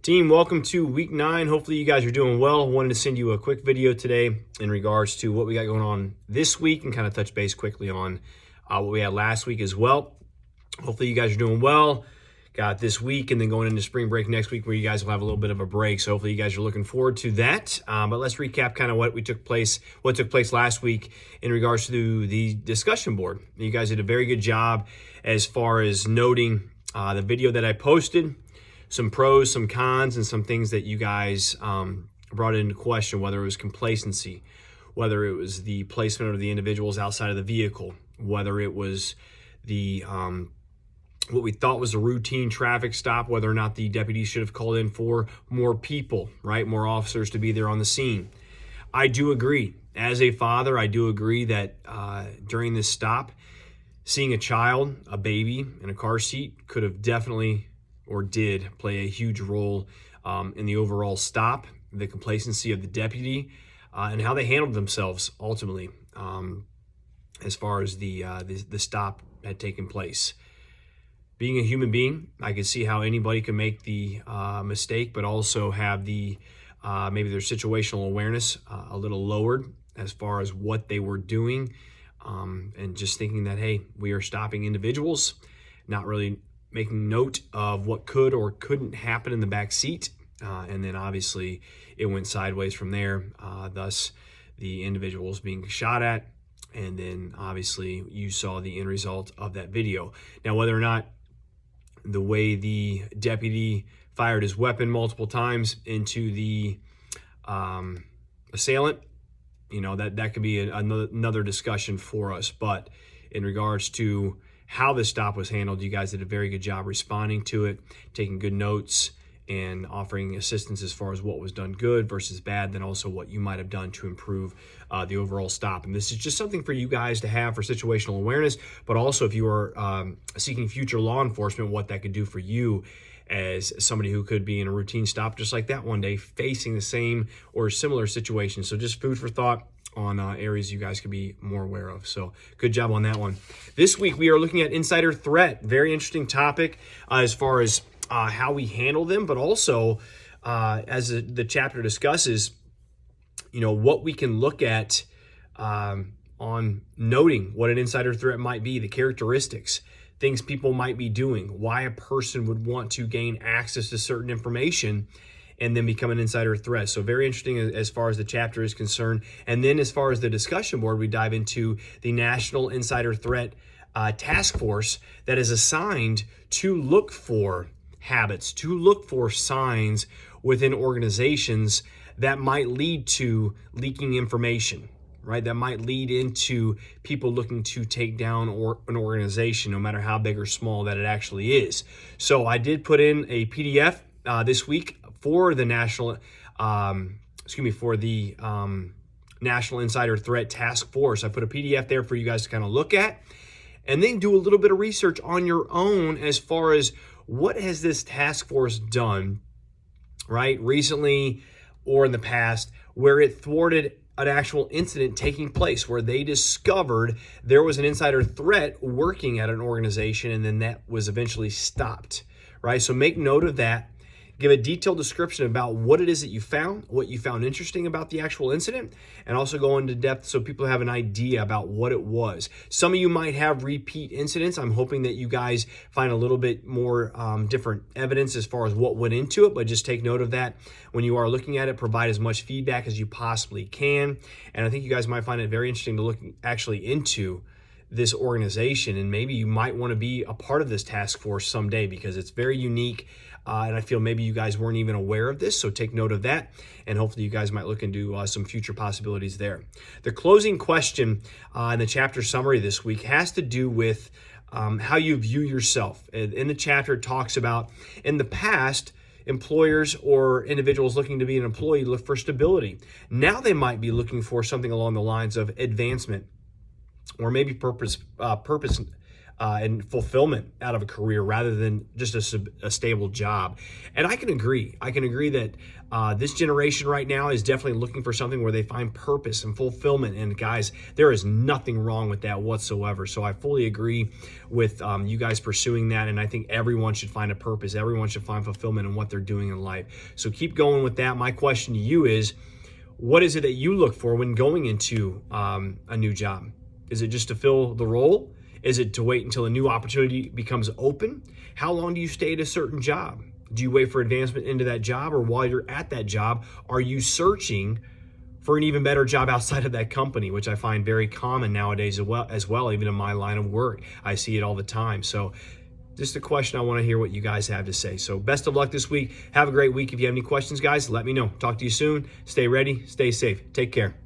Team, welcome to week 9. Hopefully you guys are doing well. Wanted to send you a quick video today in regards to what we got going on this week and kind of touch base quickly on what we had last week as well. Hopefully you guys are doing well. Got this week and then going into spring break next week where you guys will have a little bit of a break. So hopefully you guys are looking forward to that. But let's recap kind of what took place last week in regards to the discussion board. You guys did a very good job as far as noting the video that I posted. Some pros, some cons, and some things that you guys brought into question, whether it was complacency, whether it was the placement of the individuals outside of the vehicle, whether it was the what we thought was a routine traffic stop, whether or not the deputies should have called in for more people, right? More officers to be there on the scene. I do agree. As a father, I do agree that during this stop, seeing a child, a baby, in a car seat could have definitely or did play a huge role in the overall stop, the complacency of the deputy, and how they handled themselves ultimately as far as the stop had taken place. Being a human being, I can see how anybody can make the mistake, but also have the maybe their situational awareness a little lowered as far as what they were doing, and just thinking that, hey, we are stopping individuals, not really making note of what could or couldn't happen in the back seat. And then obviously it went sideways from there, thus the individuals being shot at. And then obviously you saw the end result of that video. Now, whether or not the way the deputy fired his weapon multiple times into the assailant, you know, that could be another discussion for us. But in regards to how this stop was handled, you guys did a very good job responding to it, taking good notes, and offering assistance as far as what was done good versus bad, then also what you might have done to improve the overall stop. And this is just something for you guys to have for situational awareness, but also if you are seeking future law enforcement, what that could do for you as somebody who could be in a routine stop just like that one day, facing the same or similar situation. So just food for thought on areas you guys could be more aware of. So good job on that one. This week we are looking at insider threat. Very interesting topic as far as how we handle them, but also as the chapter discusses, you know, what we can look at on noting what an insider threat might be, the characteristics, things people might be doing, why a person would want to gain access to certain information and then become an insider threat. So very interesting as far as the chapter is concerned. And then as far as the discussion board, we dive into the National Insider Threat Task Force that is assigned to look for habits, to look for signs within organizations that might lead to leaking information, right? That might lead into people looking to take down an organization, no matter how big or small that it actually is. So I did put in a PDF this week for the National Insider Threat Task Force. I put a PDF there for you guys to kind of look at and then do a little bit of research on your own as far as what has this task force done, right, recently or in the past, where it thwarted an actual incident taking place, where they discovered there was an insider threat working at an organization and then that was eventually stopped, right? So make note of that. Give a detailed description about what it is that you found, what you found interesting about the actual incident, and also go into depth so people have an idea about what it was. Some of you might have repeat incidents. I'm hoping that you guys find a little bit more different evidence as far as what went into it, but just take note of that when you are looking at it. Provide as much feedback as you possibly can. And I think you guys might find it very interesting to look actually into this organization, and maybe you might want to be a part of this task force someday because it's very unique. And I feel maybe you guys weren't even aware of this, so take note of that, and hopefully you guys might look into some future possibilities there. The closing question in the chapter summary this week has to do with how you view yourself. In the chapter, it talks about in the past, employers or individuals looking to be an employee look for stability. Now they might be looking for something along the lines of advancement or maybe purpose and fulfillment out of a career rather than just a stable job. And I can agree. I can agree that this generation right now is definitely looking for something where they find purpose and fulfillment. And guys, there is nothing wrong with that whatsoever. So I fully agree with you guys pursuing that. And I think everyone should find a purpose. Everyone should find fulfillment in what they're doing in life. So keep going with that. My question to you is, what is it that you look for when going into a new job? Is it just to fill the role? Is it to wait until a new opportunity becomes open? How long do you stay at a certain job? Do you wait for advancement into that job, or while you're at that job, are you searching for an even better job outside of that company, which I find very common nowadays as well, even in my line of work. I see it all the time. So just a question. I want to hear what you guys have to say. So best of luck this week. Have a great week. If you have any questions, guys, let me know. Talk to you soon. Stay ready. Stay safe. Take care.